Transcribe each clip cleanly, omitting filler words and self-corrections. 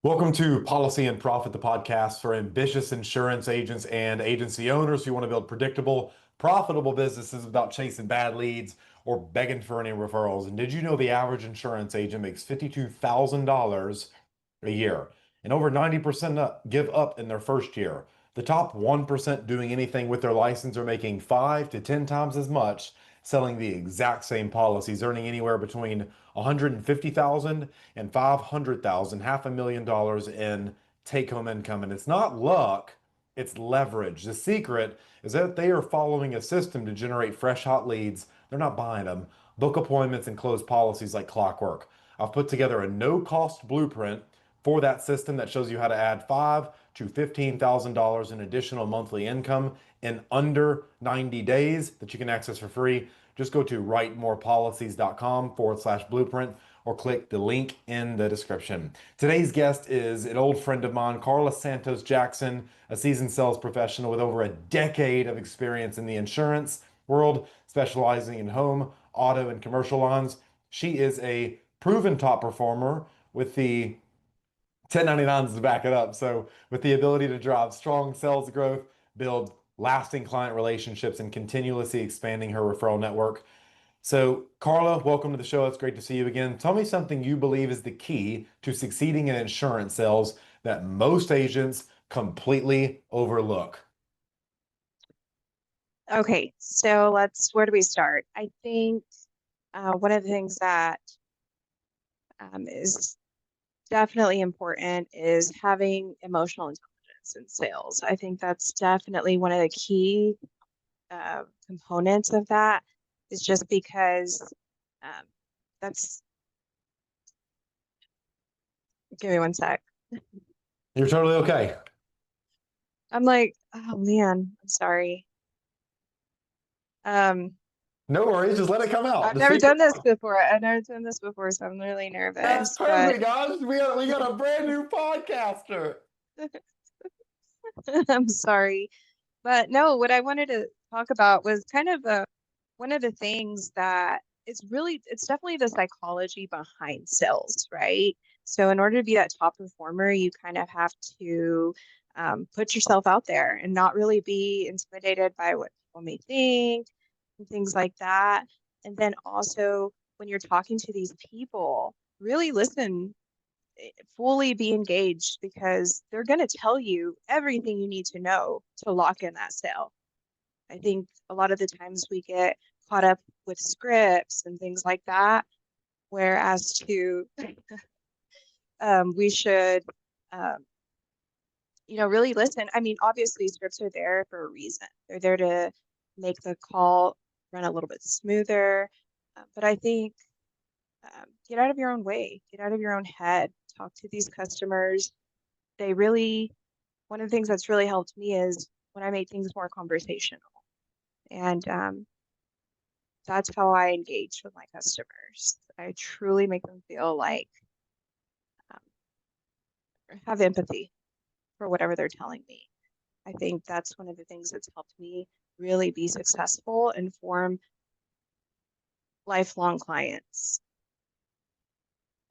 Welcome to Policy and Profit, the podcast for ambitious insurance agents and agency owners who want to build predictable, profitable businesses without chasing bad leads or begging for any referrals. And did you know the average insurance agent makes $52,000 a year? And over 90% give up in their first year. The top 1% doing anything with their license are making 5 to 10 times as much selling the exact same policies, earning anywhere between 150,000 and 500,000, $500,000 in take-home income. And it's not luck, it's leverage. The secret is that they are following a system to generate fresh, hot leads. They're not buying them. Book appointments and close policies like clockwork. I've put together a no-cost blueprint for that system that shows you how to add five to $15,000 in additional monthly income in under 90 days that you can access for free. Just go to writemorepolicies.com/blueprint or click the link in the description. Today's guest is an old friend of mine, Carla Jackson, a seasoned sales professional with over a decade of experience in the insurance world, specializing in home, auto, and commercial lines. She is a proven top performer with the 1099s to back it up. So, with the ability to drive strong sales growth, build lasting client relationships, and continuously expanding her referral network. So, Carla, welcome to the show. It's great to see you again. Tell me something you believe is the key to succeeding in insurance sales that most agents completely overlook. Okay, so where do we start? I think one of the things that is definitely important is having emotional intelligence in sales. I think that's definitely one of the key components of that, is just because um, that's, give me one sec. You're totally okay. I'm like, oh man, I'm sorry. Um, No worries. Just let it come out. I've Just never speak your done this mind. before. I've never done this before, so I'm really That's nervous, but perfect, guys. We got a brand new podcaster. I'm sorry. But no, what I wanted to talk about was kind of one of the things that it's definitely the psychology behind sales, right? So in order to be that top performer, you kind of have to put yourself out there and not really be intimidated by what people may think and things like that. And then also when you're talking to these people, really listen, fully be engaged, because they're going to tell you everything you need to know to lock in that sale. I think a lot of the times we get caught up with scripts and things like that, whereas to we should um, really listen. I mean, obviously scripts are there for a reason. They're there to make the call run a little bit smoother. But I think get out of your own way, get out of your own head, talk to these customers. They really, one of the things that's really helped me is when I make things more conversational. And that's how I engage with my customers. I truly make them feel like have empathy for whatever they're telling me. I think that's one of the things that's helped me really be successful and form lifelong clients.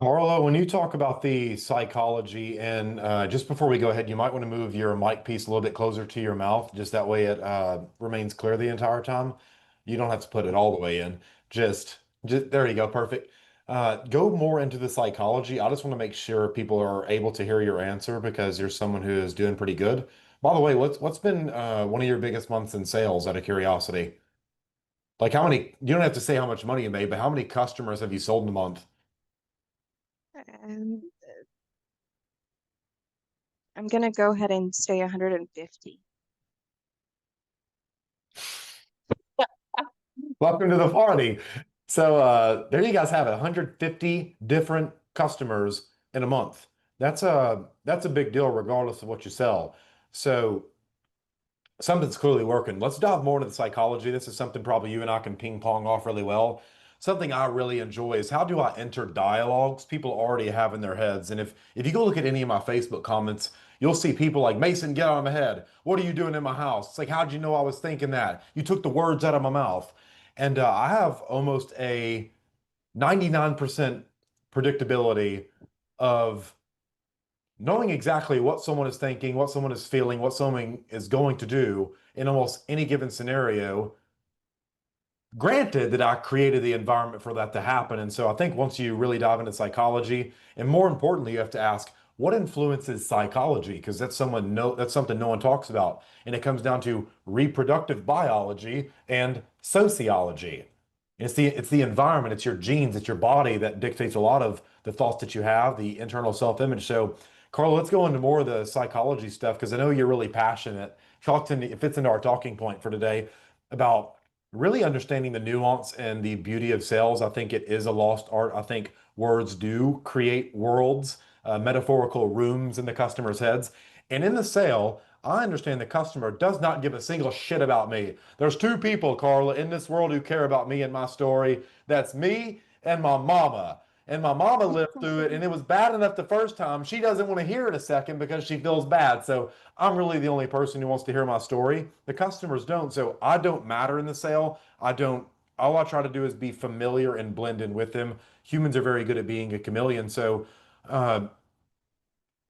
Carla, when you talk about the psychology, and just before we go ahead, you might want to move your mic piece a little bit closer to your mouth, just that way it remains clear the entire time. You don't have to put it all the way in. Just there you go, perfect. Go more into the psychology. I just want to make sure people are able to hear your answer because you're someone who is doing pretty good. By the way, what's been one of your biggest months in sales, out of curiosity? Like how many? You don't have to say how much money you made, but how many customers have you sold in a month? And I'm going to go ahead and say 150. Welcome to the party. So there you guys have it, 150 different customers in a month. That's a big deal regardless of what you sell. So something's clearly working. Let's dive more into the psychology. This is something probably you and I can ping pong off really well. Something I really enjoy is how do I enter dialogues people already have in their heads. And if you go look at any of my Facebook comments, you'll see people like, Mason, get out of my head. What are you doing in my house? It's like, how'd you know I was thinking that? You took the words out of my mouth. And I have almost a 99% predictability of knowing exactly what someone is thinking, what someone is feeling, what someone is going to do in almost any given scenario. Granted that I created the environment for that to happen. And so I think once you really dive into psychology, and more importantly, you have to ask what influences psychology, because that's something no one talks about. And it comes down to reproductive biology and sociology. It's the environment, it's your genes, it's your body that dictates a lot of the thoughts that you have, the internal self-image. So, Carla, let's go into more of the psychology stuff because I know you're really passionate. It fits into our talking point for today about really understanding the nuance and the beauty of sales. I think it is a lost art. I think words do create worlds, metaphorical rooms in the customer's heads. And in the sale, I understand the customer does not give a single shit about me. There's two people, Carla, in this world who care about me and my story. That's me and my mama. And my mama lived through it, and it was bad enough the first time. She doesn't want to hear it a second because she feels bad. So I'm really the only person who wants to hear my story. The customers don't. So I don't matter in the sale. I don't, all I try to do is be familiar and blend in with them. Humans are very good at being a chameleon. So, uh,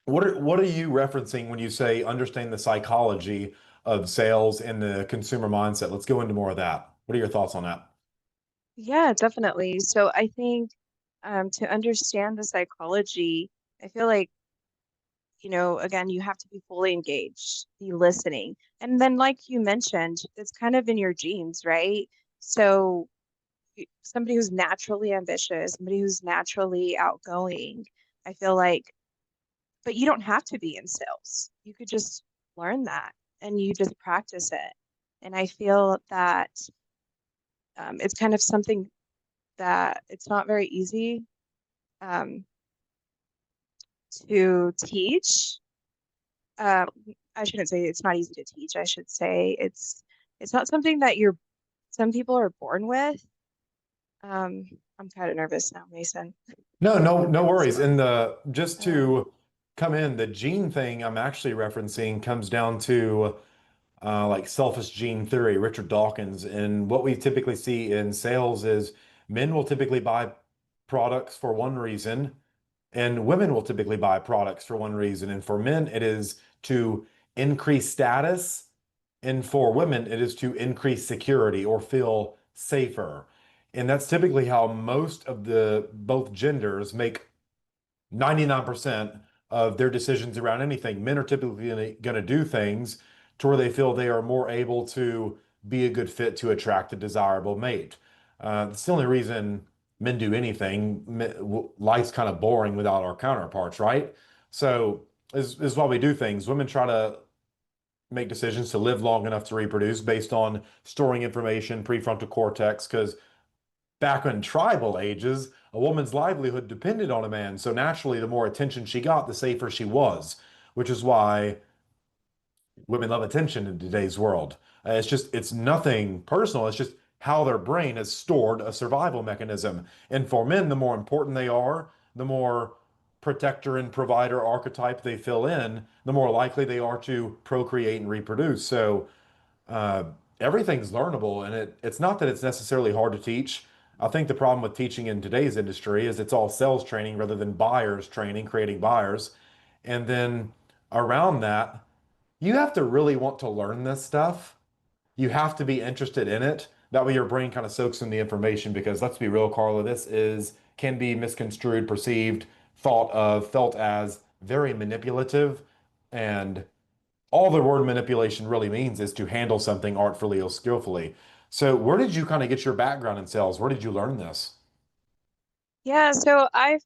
what are you referencing when you say understand the psychology of sales and the consumer mindset? Let's go into more of that. What are your thoughts on that? Yeah, definitely. So I think to understand the psychology, I feel like, again, you have to be fully engaged, be listening. And then, like you mentioned, it's kind of in your genes, right? So somebody who's naturally ambitious, somebody who's naturally outgoing, I feel like, but you don't have to be in sales. You could just learn that and you just practice it. And I feel that it's kind of something that it's not very easy um, to teach. Um, I shouldn't say it's not easy to teach. I should say it's not something that some people are born with. I'm kind of nervous now, Mason. No, no, Put me no on the worries. spot. And the just Um, to come in, the gene thing I'm actually referencing comes down to like selfish gene theory, Richard Dawkins. And what we typically see in sales is men will typically buy products for one reason, and women will typically buy products for one reason. And for men, it is to increase status. And for women, it is to increase security or feel safer. And that's typically how most of the both genders make 99% of their decisions around anything. Men are typically going to do things to where they feel they are more able to be a good fit to attract a desirable mate. It's the only reason men do anything. Life's kind of boring without our counterparts, right? So this is why we do things. Women try to make decisions to live long enough to reproduce based on storing information, prefrontal cortex, because back in tribal ages, a woman's livelihood depended on a man. So naturally, the more attention she got, the safer she was, which is why women love attention in today's world. It's nothing personal. It's just how their brain has stored a survival mechanism. And for men, the more important they are, the more protector and provider archetype they fill in, the more likely they are to procreate and reproduce. So uh, everything's learnable, and it's not that it's necessarily hard to teach. I think the problem with teaching in today's industry is it's all sales training rather than buyers training, creating buyers. And then around that, you have to really want to learn this stuff. You have to be interested in it. That way your brain kind of soaks in the information because let's be real, Carla, this is can be misconstrued, perceived, thought of, felt as very manipulative. And all the word manipulation really means is to handle something artfully or skillfully. So, where did you kind of get your background in sales? Where did you learn this? yeah, so I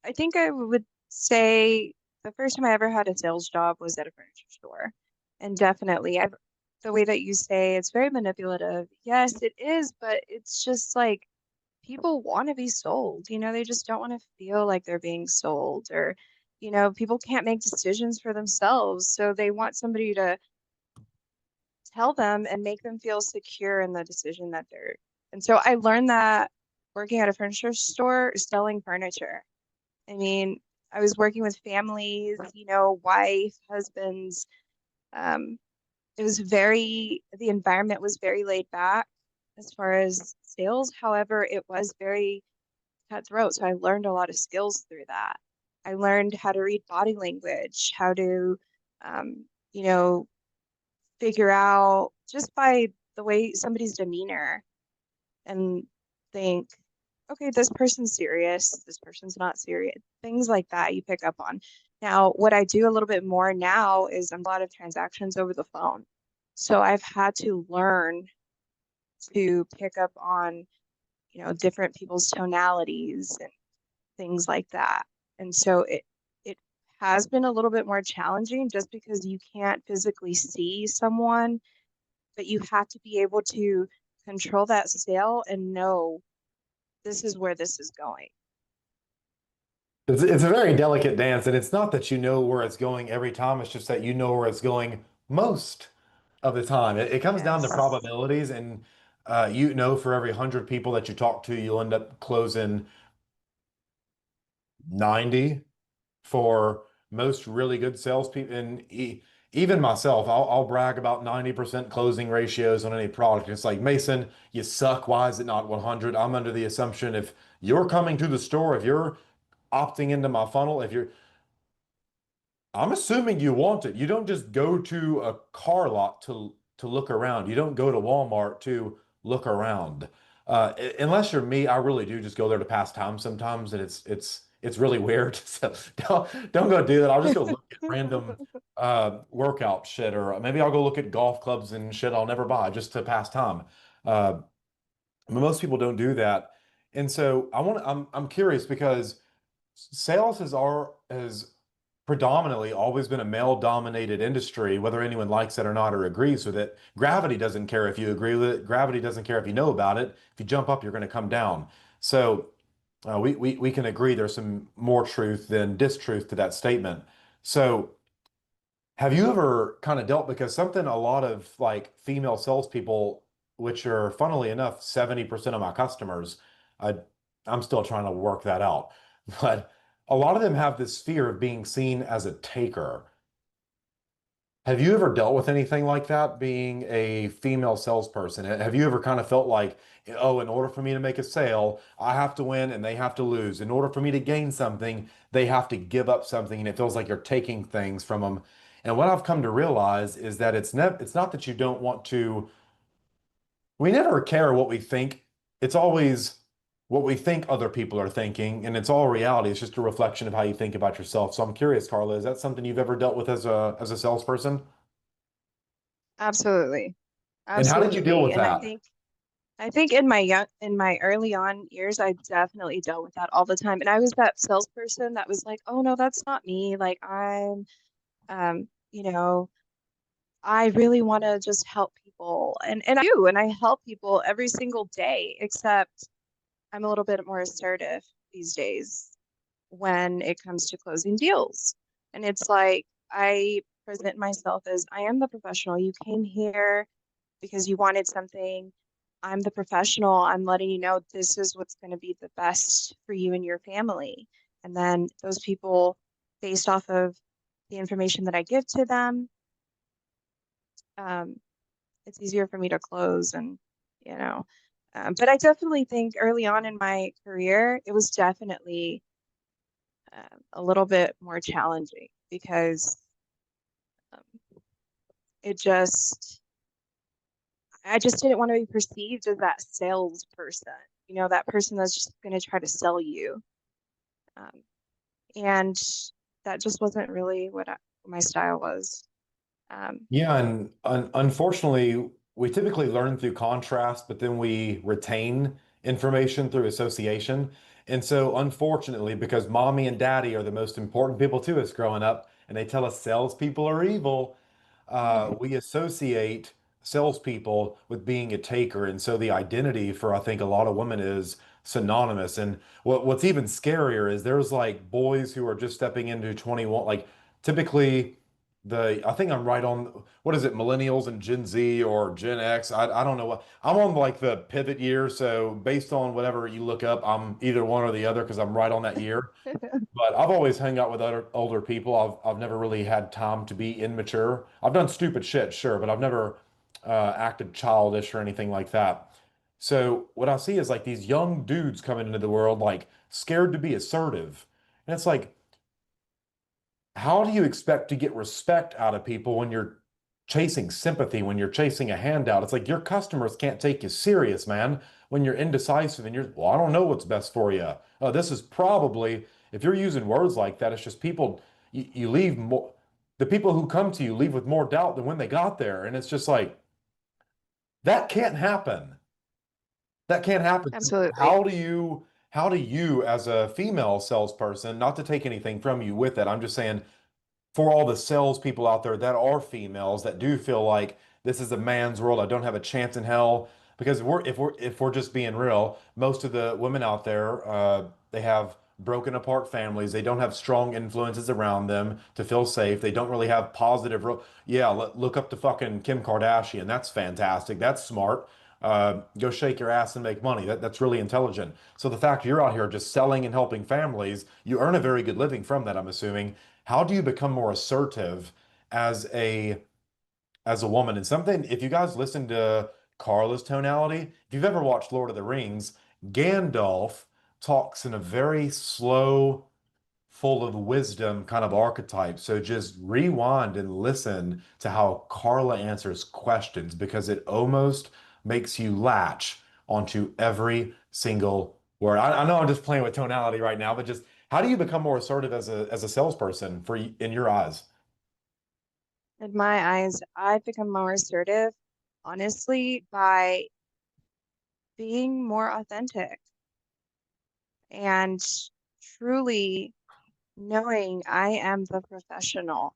I think I would say the first time I ever had a sales job was at a furniture store. And definitely the way that you say it's very manipulative. Yes, it is, but it's just like people want to be sold. They just don't want to feel like they're being sold or, people can't make decisions for themselves. So they want somebody to tell them and make them feel secure in the decision that they're. And so I learned that working at a furniture store, selling furniture. I mean, I was working with families, wife, husbands. Um, the environment was very laid back as far as sales. However, it was very cutthroat. So I learned a lot of skills through that. I learned how to read body language, how to, um, you know, figure out just by the way somebody's demeanor and think, okay, this person's serious, this person's not serious. Things like that you pick up on. Now, what I do a little bit more now is a lot of transactions over the phone. So I've had to learn to pick up on, different people's tonalities and things like that. And so it has been a little bit more challenging just because you can't physically see someone, but you have to be able to control that sale and know this is where this is going. It's a very delicate dance, and it's not that you know where it's going every time, it's just that you know where it's going most of the time. It comes down to Yes. probabilities, and you know for every 100 people that you talk to, you'll end up closing 90 for most really good salespeople. And even myself, I'll brag about 90% closing ratios on any product. It's like, Mason, you suck. Why is it not 100? I'm under the assumption if you're coming to the store, if you're opting into my funnel, if you're I'm assuming you want it. You don't just go to a car lot to look around. You don't go to Walmart to look around. Unless you're me, I really do just go there to pass time sometimes, and it's really weird. So don't go do that. I'll just go look at random workout shit, or maybe I'll go look at golf clubs and shit I'll never buy just to pass time. Uh, but most people don't do that, and so I'm curious because sales has predominantly always been a male-dominated industry, whether anyone likes it or not or agrees with it. Gravity doesn't care if you agree with it. Gravity doesn't care if you know about it. If you jump up, you're going to come down. So we can agree there's some more truth than distruth to that statement. So have you ever kind of dealt because something a lot of like female salespeople, which are funnily enough 70% of my customers, I I'm still trying to work that out. But a lot of them have this fear of being seen as a taker. Have you ever dealt with anything like that, being a female salesperson? Have you ever kind of felt like, oh, in order for me to make a sale, I have to win and they have to lose. In order for me to gain something, they have to give up something, and it feels like you're taking things from them. And what I've come to realize is that it's not that you don't want to, we never care what we think. It's always what we think other people are thinking, and it's all reality. It's just a reflection of how you think about yourself. So I'm curious, Carla, is that something you've ever dealt with as a salesperson? Absolutely. And how did you deal Absolutely. with And that? I think in my early on years, I definitely dealt with that all the time. And I was that salesperson that was like, oh no, that's not me. Like um, you know, I really want to just help people. And I do, and I help people every single day, except I'm a little bit more assertive these days when it comes to closing deals. And it's like I present myself as I am the professional. You came here because you wanted something. I'm the professional. I'm letting you know this is what's going to be the best for you and your family. And then those people, based off of the information that I give to them, um, it's easier for me to close and, you know. But I definitely think early on in my career, it was definitely a little bit more challenging because um, it just, I just didn't want to be perceived as that salesperson, that person that's just going to try to sell you. Um, and that just wasn't really what my style was. Um, Yeah, and unfortunately, we typically learn through contrast, but then we retain information through association. And so, unfortunately, because mommy and daddy are the most important people to us growing up, and they tell us salespeople are evil, we associate salespeople with being a taker. And so, the identity for, I think, a lot of women is synonymous. And what's even scarier is there's like boys who are just stepping into 21, like typically I think I'm right on, what is it, millennials and Gen Z or Gen X? I don't know what, I'm on like the pivot year. So based on whatever you look up, I'm either one or the other because I'm right on that year. But I've always hung out with other older people. I've never really had time to be immature. I've done stupid shit, sure, but I've never acted childish or anything like that. So what I see is like these young dudes coming into the world like scared to be assertive. And it's like, how do you expect to get respect out of people when you're chasing sympathy, when you're chasing a handout? It's like your customers can't take you serious, man, when you're indecisive and well, I don't know what's best for you. This is probably, if you're using words like that, it's just people, you leave more, the people who come to you leave with more doubt than when they got there. And it's just like, that can't happen. That can't happen. So Absolutely. how do you as a female salesperson, not to take anything from you with it, I'm just saying for all the salespeople out there that are females that do feel like this is a man's world, I don't have a chance in hell. Because if we're just being real, most of the women out there, they have broken apart families. They don't have strong influences around them to feel safe. They don't really have positive. Yeah, look up to fucking Kim Kardashian. That's fantastic. That's smart. Go shake your ass and make money. That's really intelligent. So the fact you're out here just selling and helping families, you earn a very good living from that, I'm assuming. How do you become more assertive as a woman? And something, if you guys listen to Carla's tonality, if you've ever watched Lord of the Rings, Gandalf talks in a very slow, full of wisdom kind of archetype. So just rewind and listen to how Carla answers questions because it almost makes you latch onto every single word. I know I'm just playing with tonality right now, but just how do you become more assertive as a salesperson in your eyes? In my eyes, I've become more assertive, honestly, by being more authentic and truly knowing I am the professional.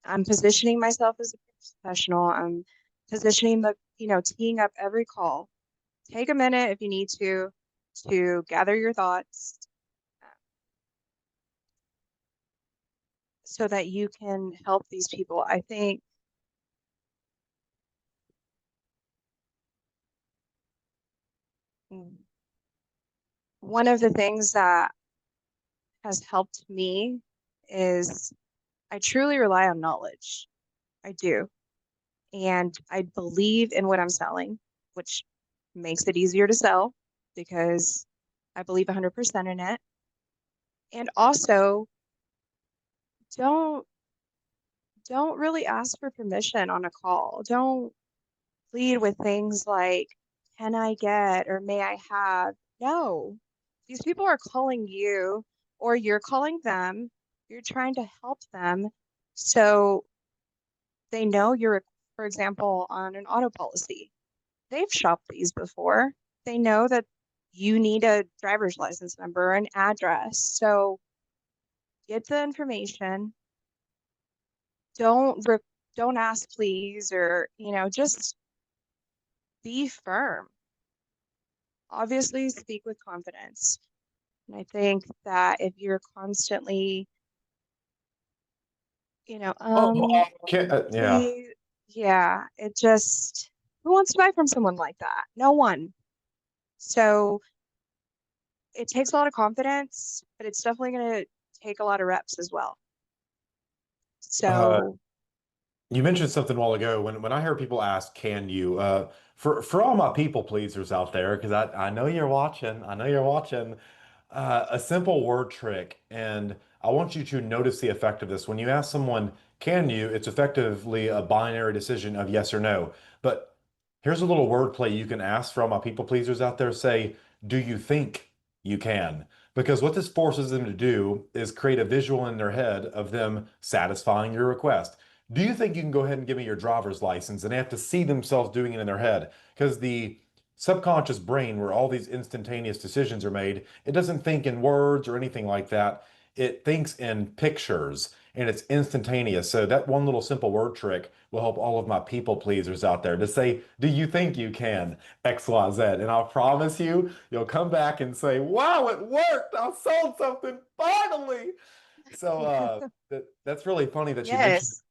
I'm positioning myself as a professional. I'm positioning teeing up every call. Take a minute if you need to gather your thoughts so that you can help these people. I think one of the things that has helped me is I truly rely on knowledge. I do. And I believe in what I'm selling, which makes it easier to sell because I believe 100% in it. And also, don't don't really ask for permission on a call. Don't lead with things like, can I get or may I have? No. These people are calling you or you're calling them. You're trying to help them. So they know you're, for example, on an auto policy. They've shopped these before. They know that you need a driver's license number, an address. So get the information. Don't re- don't ask please or, just be firm. Obviously, speak with confidence. And I think that if you're constantly, you know, Oh, um, okay. Yeah. please, yeah, it just, who wants to buy from someone like that? No one. So it takes a lot of confidence, but it's definitely going to take a lot of reps as well. Uh, So You mentioned something a while ago when I hear people ask, "Can you?" For all my people pleasers out there, because I know you're watching, I know you're watching. A simple word trick, and I want you to notice the effect of this. When you ask someone, "Can you?" It's effectively a binary decision of yes or no. But here's a little wordplay you can ask for all my people pleasers out there. Say, "Do you think you can?" Because what this forces them to do is create a visual in their head of them satisfying your request. Do you think you can go ahead and give me your driver's license? And they have to see themselves doing it in their head because the subconscious brain, where all these instantaneous decisions are made, it doesn't think in words or anything like that. It thinks in pictures and it's instantaneous. So that one little simple word trick will help all of my people pleasers out there to say, do you think you can XYZ? And I promise you, you'll come back and say, wow, it worked. I sold something finally. So that's really funny that you mentioned. yes,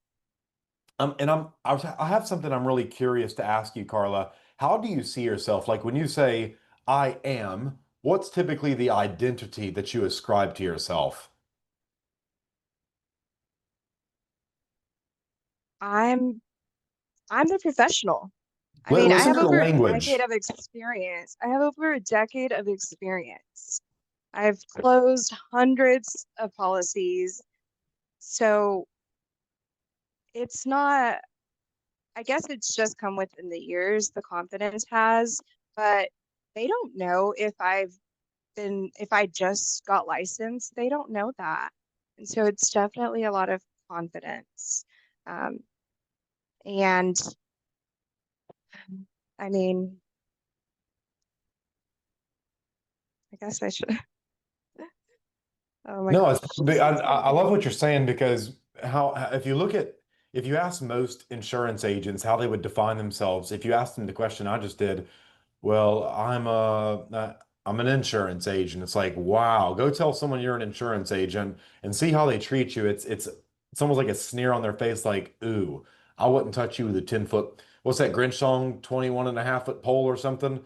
I have something I'm really curious to ask you, Carla. How do you see yourself? Like when you say I am, what's typically the identity that you ascribe to yourself? I'm I'm the professional. I mean, I Listen have to the over a decade language. of experience. I have over a decade of experience. I've closed hundreds of policies. So it's not, I guess it's just come within the years, the confidence has, but they don't know if I just got licensed, they don't know that. And so it's definitely a lot of confidence. Um, and I mean, I guess I should, oh my No, gosh, this is I really, love what you're saying because if you look at if you ask most insurance agents how they would define themselves, if you ask them the question I just did, well, I'm an insurance agent. It's like, wow, go tell someone you're an insurance agent and see how they treat you. It's almost like a sneer on their face, like, ooh, I wouldn't touch you with a 10-foot, what's that Grinch song, 21.5 foot pole or something?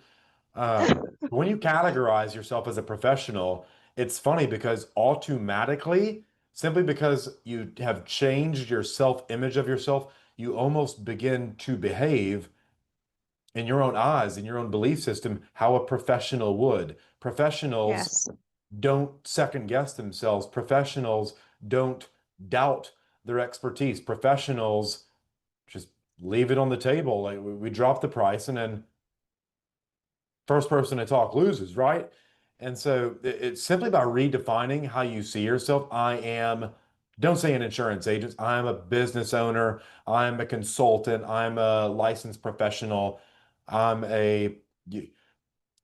Uh, when you categorize yourself as a professional, it's funny because automatically, simply because you have changed your self-image of yourself, you almost begin to behave in your own eyes, in your own belief system, how a professional would. Professionals yes, don't second guess themselves. Professionals don't doubt their expertise. Professionals just leave it on the table. Like we drop the price and then first person to talk loses, right? And so it's simply by redefining how you see yourself. Don't say an insurance agent, I'm a business owner, I'm a consultant, I'm a licensed professional, I'm a,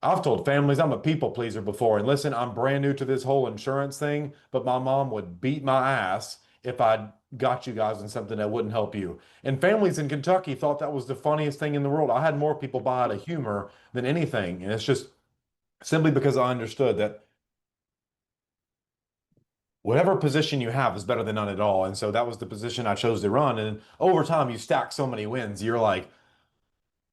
I've told families I'm a people pleaser before. And listen, I'm brand new to this whole insurance thing, but my mom would beat my ass if I got you guys in something that wouldn't help you. And families in Kentucky thought that was the funniest thing in the world. I had more people buy out of humor than anything. And it's just simply because I understood that whatever position you have is better than none at all. And so that was the position I chose to run. And over time, you stack so many wins. You're like,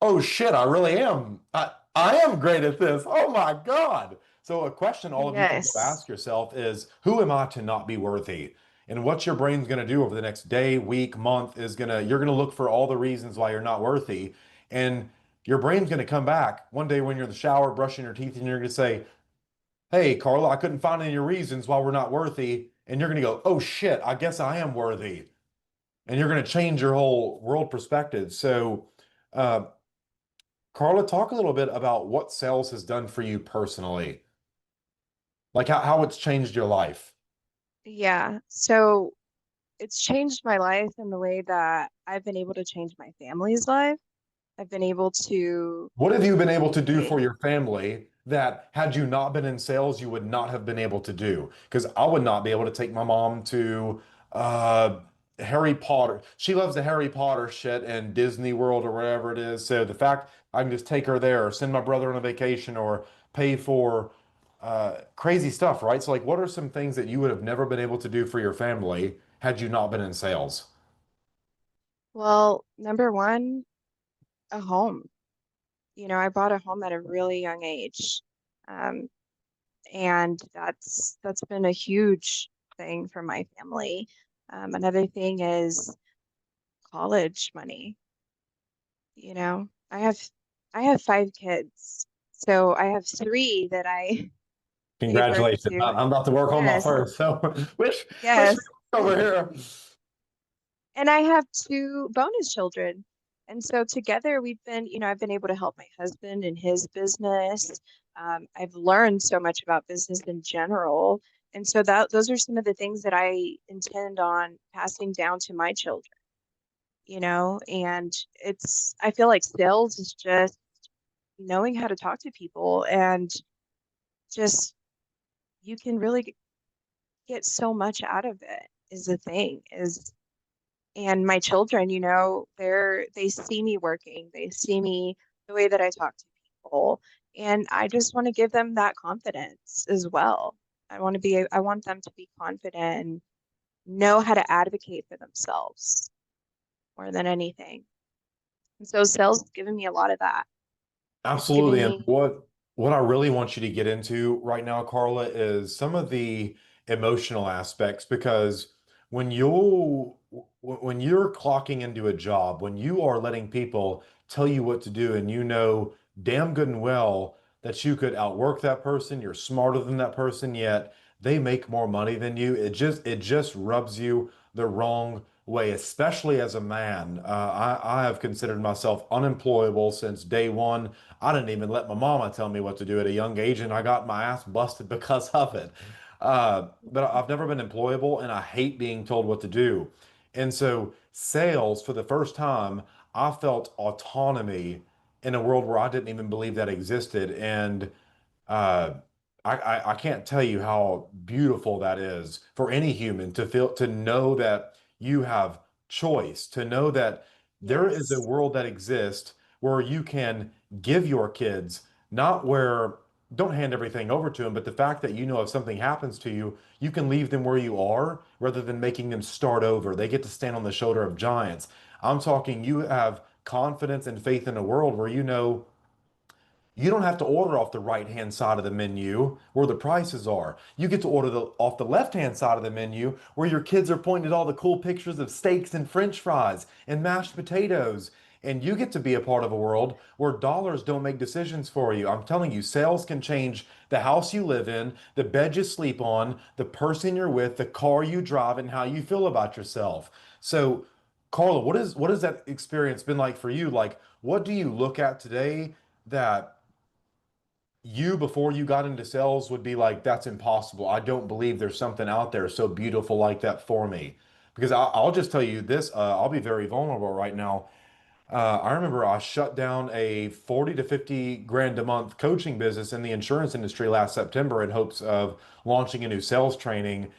oh shit, I really am. I am great at this. Oh my God. So a question all of you can go yes, ask yourself is, who am I to not be worthy? And what your brain's going to do over the next day, week, month is you're going to look for all the reasons why you're not worthy. And your brain's going to come back one day when you're in the shower, brushing your teeth, and you're going to say, hey, Carla, I couldn't find any reasons why we're not worthy. And you're going to go, oh shit, I guess I am worthy. And you're going to change your whole world perspective. So, uh, Carla, talk a little bit about what sales has done for you personally, like how it's changed your life. yeah. So it's changed my life in the way that I've been able to change my family's life. I've been able to What have you been able to do communicate. for your family that had you not been in sales, you would not have been able to do? Because I would not be able to take my mom to uh, Harry Potter. She loves the Harry Potter shit and Disney World or wherever it is. So the fact I can just take her there or send my brother on a vacation or pay for crazy stuff, right? So, like, what are some things that you would have never been able to do for your family had you not been in sales? Well, number one, a home. I bought a home at a really young age. Um, and that's been a huge thing for my family. Another thing is college money. I have 5 kids, so I have three that I gave birth Congratulations. to. I'm about to work on my Yes, first. So, wish yes. me over here. And I have two bonus children. And so together I've been able to help my husband in his business. I've learned so much about business in general. And so those are some of the things that I intend on passing down to my children, and I feel like sales is just knowing how to talk to people and just you can really get so much out of it is the thing is and my children, they see me working, they see me the way that I talk to people, and I just want to give them that confidence as well. I want them to be confident and know how to advocate for themselves more than anything. And so sales has given me a lot of that. It's given Absolutely. And me, what I really want you to get into right now, Carla, is some of the emotional aspects because when you're clocking into a job, when you are letting people tell you what to do and you know damn good and well that you could outwork that person, you're smarter than that person, yet they make more money than you, it just rubs you the wrong way, especially as a man. I have considered myself unemployable since day one. I didn't even let my mama tell me what to do at a young age, and I got my ass busted because of it. But I've never been employable, and I hate being told what to do. And so, sales, for the first time, I felt autonomy in a world where I didn't even believe that existed. And uh, I can't tell you how beautiful that is for any human to feel, to know that you have choice, to know that there is a Yes. world that exists where you can give your kids, not where, don't hand everything over to them, but the fact that you know if something happens to you, you can leave them where you are rather than making them start over. They get to stand on the shoulder of giants. I'm talking, you have confidence and faith in a world where you know you don't have to order off the right-hand side of the menu where the prices are. You get to order off the left-hand side of the menu where your kids are pointing at all the cool pictures of steaks and French fries and mashed potatoes. And you get to be a part of a world where dollars don't make decisions for you. I'm telling you, sales can change the house you live in, the bed you sleep on, the person you're with, the car you drive, and how you feel about yourself. So, Carla, what has that experience been like for you? Like, what do you look at today that you before you got into sales would be like, that's impossible. I don't believe there's something out there so beautiful like that for me. Because I'll just tell you this, I'll be very vulnerable right now. I remember I shut down a 40 to 50 grand a month coaching business in the insurance industry last September in hopes of launching a new sales training.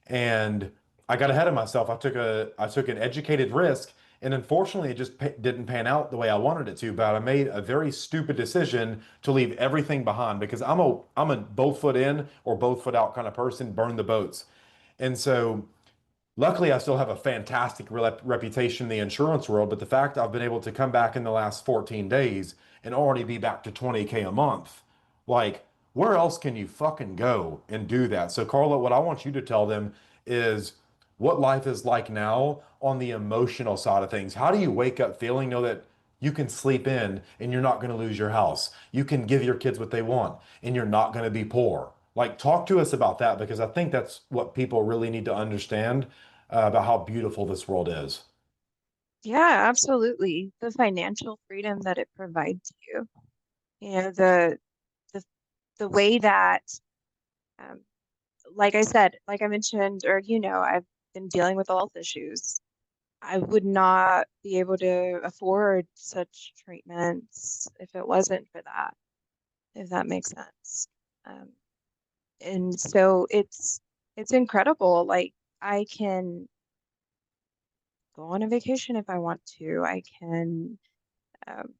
And I got ahead of myself. I took an educated risk, and unfortunately, it just didn't pan out the way I wanted it to. But I made a very stupid decision to leave everything behind because I'm a both foot in or both foot out kind of person, burn the boats. And so luckily, I still have a fantastic reputation in the insurance world, but the fact I've been able to come back in the last 14 days and already be back to 20K a month, like, where else can you fucking go and do that? So, Carla, what I want you to tell them is what life is like now on the emotional side of things. How do you wake up feeling, know that you can sleep in and you're not going to lose your house? You can give your kids what they want and you're not going to be poor. Like, talk to us about that because I think that's what people really need to understand about how beautiful this world is. Yeah, absolutely. The financial freedom that it provides you. You know, the the way that um, like I said, like I mentioned, or I've been dealing with health issues. I would not be able to afford such treatments if it wasn't for that, if that makes sense. Um, and so it's incredible. Like I can go on a vacation if I want to. I can, um,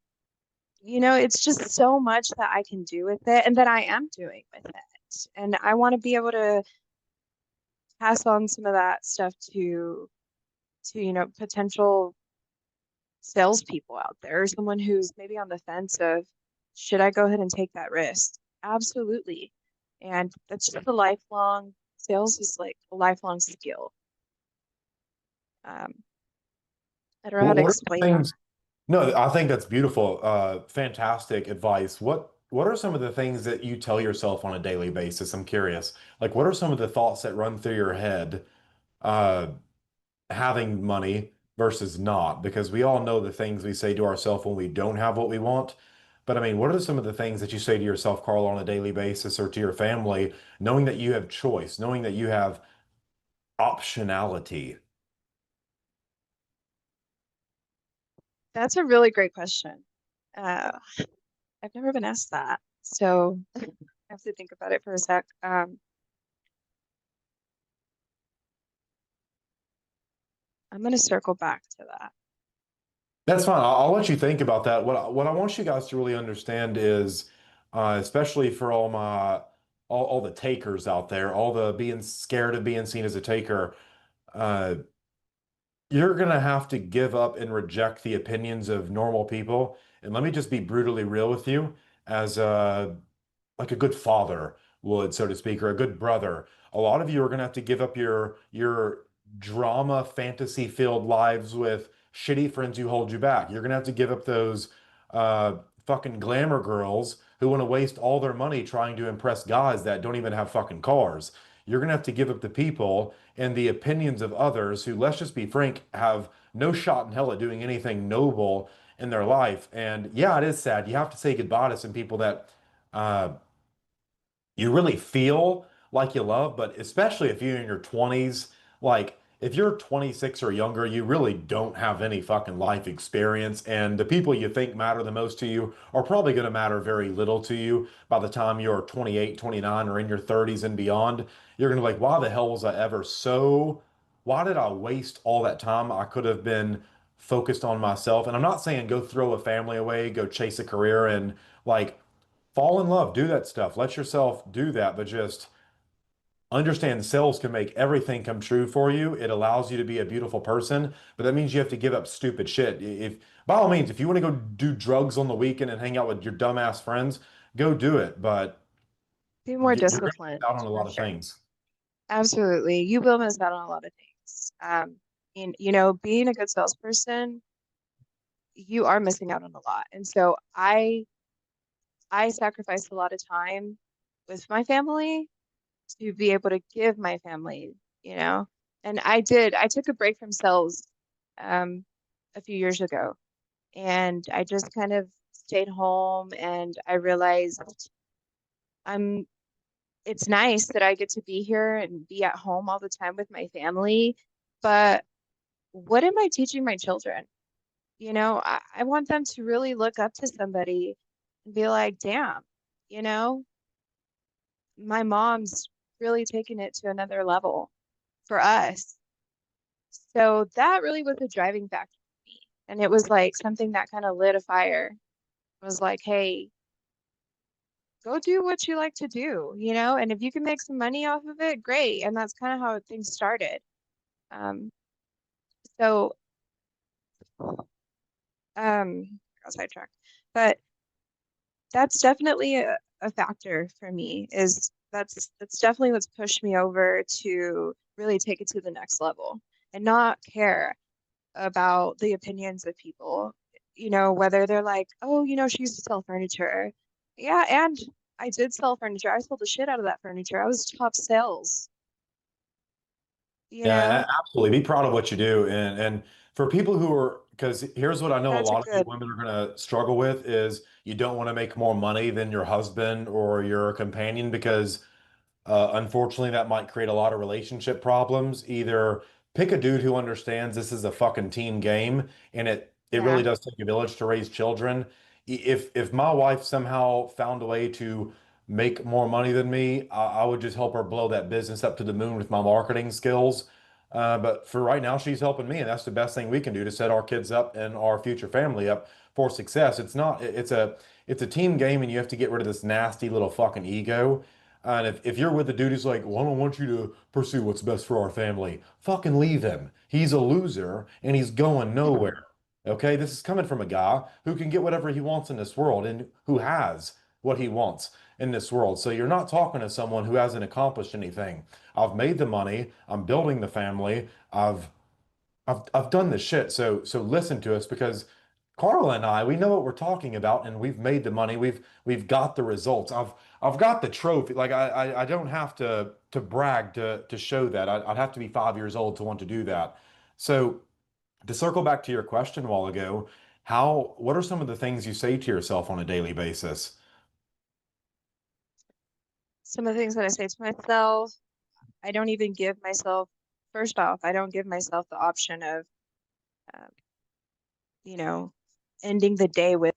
it's just so much that I can do with it and that I am doing with it. And I want to be able to pass on some of that stuff to potential salespeople out there, or someone who's maybe on the fence of should I go ahead and take that risk? Absolutely. And that's just a lifelong sales is like a lifelong skill. Um, I don't know how to What are the explain that. things? No, I think that's beautiful. Fantastic advice. What are some of the things that you tell yourself on a daily basis? I'm curious. Like, what are some of the thoughts that run through your head, uh, having money versus not? Because we all know the things we say to ourselves when we don't have what we want. But I mean, what are some of the things that you say to yourself, Carl, on a daily basis or to your family, knowing that you have choice, knowing that you have optionality? That's a really great question. Uh, I've never been asked that, so I have to think about it for a sec. I'm gonna circle back to that. That's fine. I'll let you think about that. What I want you guys to really understand is, especially for all the takers out there, all the being scared of being seen as a taker, uh, you're gonna have to give up and reject the opinions of normal people. And let me just be brutally real with you, as like a good father would, so to speak, or a good brother. A lot of you are gonna have to give up your drama fantasy filled lives with shitty friends who hold you back. You're gonna have to give up those uh, fucking glamour girls who want to waste all their money trying to impress guys that don't even have fucking cars. you're going to have to give up the people and the opinions of others who, let's just be frank, have no shot in hell at doing anything noble in their life. And yeah, it is sad. You have to say goodbye to some people that uh, you really feel like you love, but especially if you're in your 20s, like if you're 26 or younger, you really don't have any fucking life experience. And the people you think matter the most to you are probably going to matter very little to you by the time you're 28, 29, or in your 30s and beyond. You're going to be like, why the hell was I ever so, why did I waste all that time? I could have been focused on myself. And I'm not saying go throw a family away, go chase a career and like fall in love, do that stuff. Let yourself do that, but just understand sales can make everything come true for you. It allows you to be a beautiful person, but that means you have to give up stupid shit. If by all means, if you want to go do drugs on the weekend and hang out with your dumbass friends, go do it. But Be more you're going to disciplined miss out on a for lot of sure. things. Absolutely. You will miss out on a lot of things. And you know, being a good salesperson, you are missing out on a lot. And so I sacrificed a lot of time with my family to be able to give my family, you know. And I did. I took a break from sales um a few years ago, and I just kind of stayed home, and I realized I'm it's nice that I get to be here and be at home all the time with my family, but what am I teaching my children? You know, I want them to really look up to somebody and be like, damn, you know, my mom's really taking it to another level for us. So that really was a driving factor for me. And it was like something that kind of lit a fire. It was like, hey, go do what you like to do, you know, and if you can make some money off of it, great. And that's kind of how things started. Um, so got sidetracked. But that's definitely a factor for me is that's definitely what's pushed me over to really take it to the next level and not care about the opinions of people, you know, whether they're like, oh, you know, she used to sell furniture. Yeah, and I did sell furniture. I sold the shit out of that furniture. I was top sales, you Yeah, know. absolutely. Be proud of what you do. And for people who are, because here's what I know a That's a lot of you good. women are going to struggle with is you don't want to make more money than your husband or your companion because unfortunately, that might create a lot of relationship problems. Either pick a dude who understands this is a fucking team game and it really Yeah. does take a village to raise children. If my wife somehow found a way to make more money than me, I would just help her blow that business up to the moon with my marketing skills. But for right now, she's helping me, and that's the best thing we can do to set our kids up and our future family up for success. It's not, it's a team game, and you have to get rid of this nasty little fucking ego. And if you're with a dude who's like, well, I don't want you to pursue what's best for our family, fucking leave him. He's a loser and he's going nowhere. Okay, this is coming from a guy who can get whatever he wants in this world and who has what he wants in this world. So you're not talking to someone who hasn't accomplished anything. I've made the money, I'm building the family, I've done this shit. So listen to us because Carla and I, we know what we're talking about and we've made the money. We've got the results. I've got the trophy. Like I don't have to brag to show that. I'd have to be 5 years old to want to do that. So to circle back to your question a while ago, what are some of the things you say to yourself on a daily basis? Some of the things that I say to myself, I don't even give myself, first off, I don't give myself the option of, um, you know, ending the day with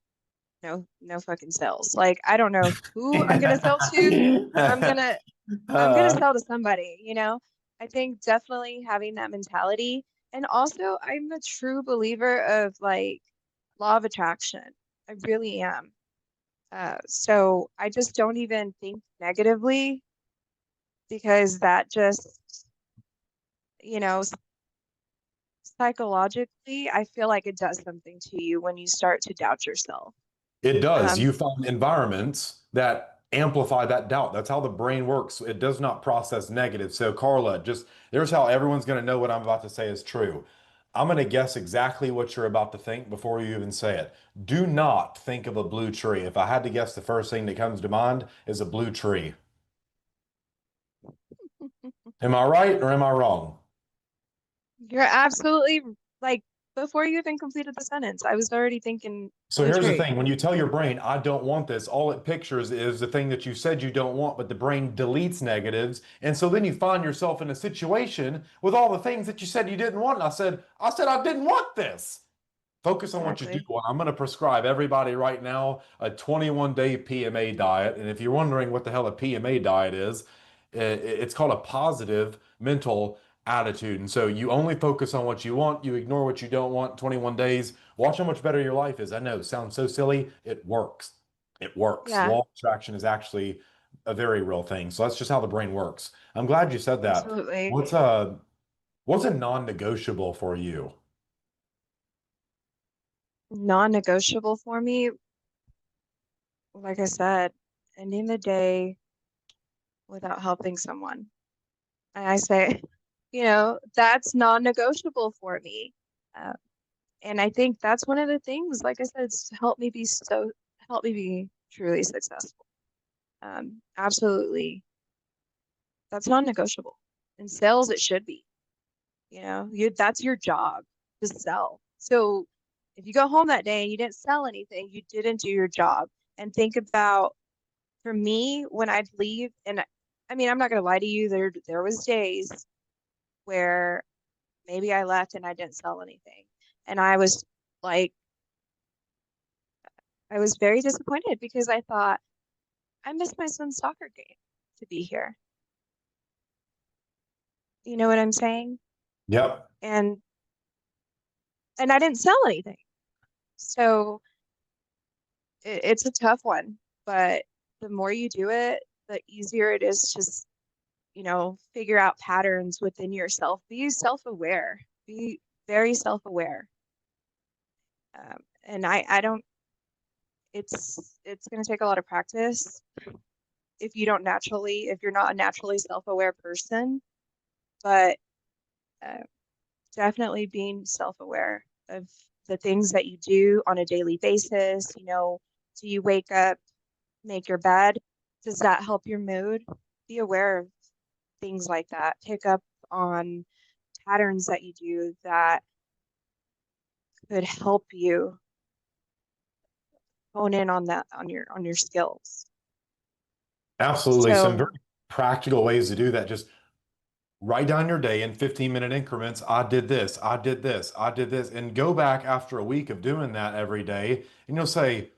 no fucking sales. Like I don't know who I'm gonna sell to, but I'm gonna Uh, sell to somebody, you know? I think definitely having that mentality. And also I'm a true believer of like law of attraction. I really am. So I just don't even think negatively because that just, you know, psychologically, I feel like it does something to you when you start to doubt yourself. It does. Um, You find environments that amplify that doubt. That's how the brain works. It does not process negative. So, Carla, just there's how everyone's going to know what I'm about to say is true. I'm going to guess exactly what you're about to think before you even say it. Do not think of a blue tree. If I had to guess, the first thing that comes to mind is a blue tree. Am I right or am I wrong? You're absolutely like before you even completed the sentence, I was already thinking So really here's the true. thing. When you tell your brain, I don't want this, all it pictures is the thing that you said you don't want, but the brain deletes negatives. And so then you find yourself in a situation with all the things that you said you didn't want. And I said I didn't want this. Focus on what you do. Exactly. Well, I'm going to prescribe everybody right now a 21-day PMA diet. And if you're wondering what the hell a PMA diet is, it's called a positive mental attitude. And so you only focus on what you want, you ignore what you don't want, 21 days. Watch how much better your life is. I know, it sounds so silly. It works. It works. Yeah, Law of attraction is actually a very real thing. So that's just how the brain works. I'm glad you said that. absolutely. What's a non-negotiable for you? Non-negotiable for me, like I said, ending the day without helping someone. And I say, that's non-negotiable for me. Uh, and I think that's one of the things, like I said, it's help me be truly successful. Absolutely. That's non-negotiable. In sales, it should be, that's your job to sell. So if you go home that day and you didn't sell anything, you didn't do your job. And think about, for me, when I'd leave, and I mean, I'm not gonna lie to you, there was days where maybe I left and I didn't sell anything. And like, I was very disappointed because I thought, I missed my son's soccer game to be here. You know what I'm saying? Yep. And I didn't sell anything. So it's a tough one, but the more you do it, the easier it is to, figure out patterns within yourself. Be self-aware. Be very self-aware. And I don't, it's going to take a lot of practice if you're not a naturally self-aware person, but uh, definitely being self-aware of the things that you do on a daily basis. Do you wake up, make your bed? Does that help your mood? Be aware of things like that. Pick up on patterns that you do that could help you hone in on your skills. Absolutely. Some very So, practical ways to do that. Just write down your day in 15-minute increments. I did this, I did this, I did this, and go back after a week of doing that every day, and you'll say,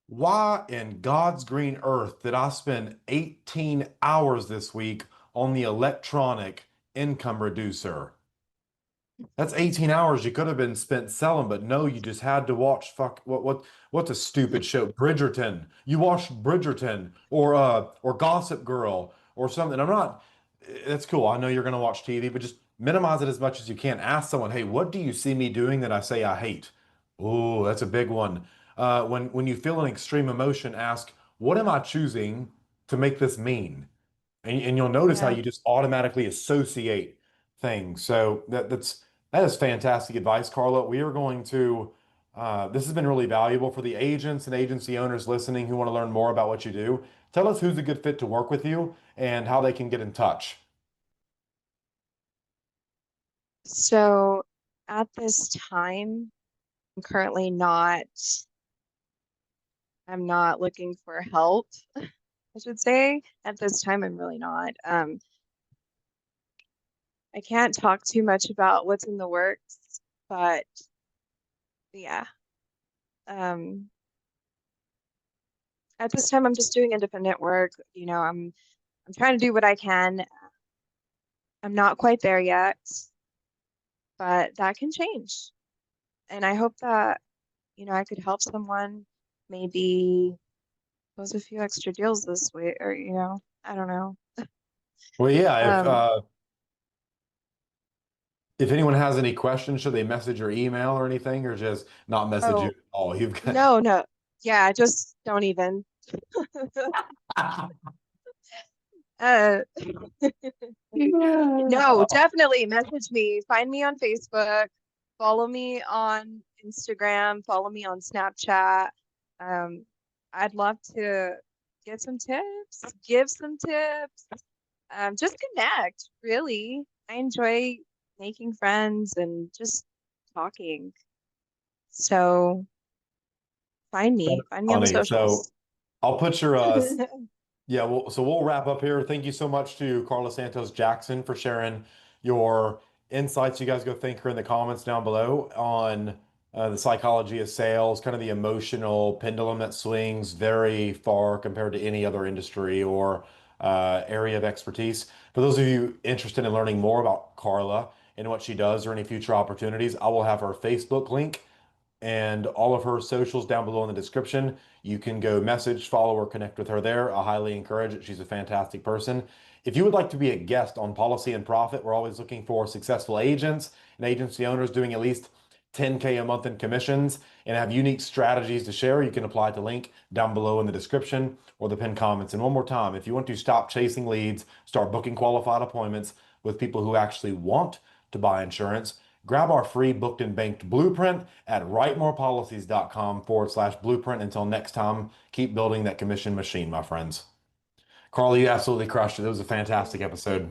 why in God's green earth did I spend 18 hours this week on the electronic income reducer? That's 18 hours you could have been spent selling, but no, you just had to watch what's a stupid show? Bridgerton. You watched Bridgerton or Gossip Girl or something. I'm not That's cool. I know you're gonna watch TV, but just minimize it as much as you can. Ask someone, hey, what do you see me doing that I say I hate? Oh, that's a big one. When you feel an extreme emotion, ask, what am I choosing to make this mean? And you'll notice how yeah. you just automatically associate things. So that is fantastic advice, Carla. We are going to this has been really valuable for the agents and agency owners listening who want to learn more about what you do. Tell us who's a good fit to work with you and how they can get in touch. So at this time, I'm currently not, I'm not looking for help, I should say. At this time, I'm really not. I can't talk too much about what's in the works, but yeah. Um, at this time, I'm just doing independent work. I'm trying to do what I can. I'm not quite there yet, but that can change. And I hope that, I could help someone maybe close a few extra deals this week, or, I don't know. Well, yeah, Um, if anyone has any questions, should they message or email or anything, or just not message you oh, at all? You've got no, no. Yeah, just don't even. Uh, no, Yeah. definitely message me. Find me on Facebook. Follow me on Instagram. Follow me on Snapchat. Um, I'd love to get some tips, give some tips. Just connect, really. I enjoy making friends and just talking. So find me on the Funny. So socials. I'll put your yeah, well, so we'll wrap up here. Thank you so much to Carla Santos Jackson for sharing your insights. You guys go thank her in the comments down below on the psychology of sales, kind of the emotional pendulum that swings very far compared to any other industry or area of expertise. For those of you interested in learning more about Carla and what she does or any future opportunities, I will have her Facebook link and all of her socials down below in the description. You can go message, follow, or connect with her there. I highly encourage it. She's a fantastic person. If you would like to be a guest on Policy and Profit, we're always looking for successful agents and agency owners doing at least 10K a month in commissions and have unique strategies to share. You can apply at the link down below in the description or the pinned comments. And one more time, if you want to stop chasing leads, start booking qualified appointments with people who actually want to buy insurance, grab our free booked and banked blueprint at writemorepolicies.com/blueprint. Until next time, keep building that commission machine, my friends. Carly, you absolutely crushed it. It was a fantastic Thank you. episode.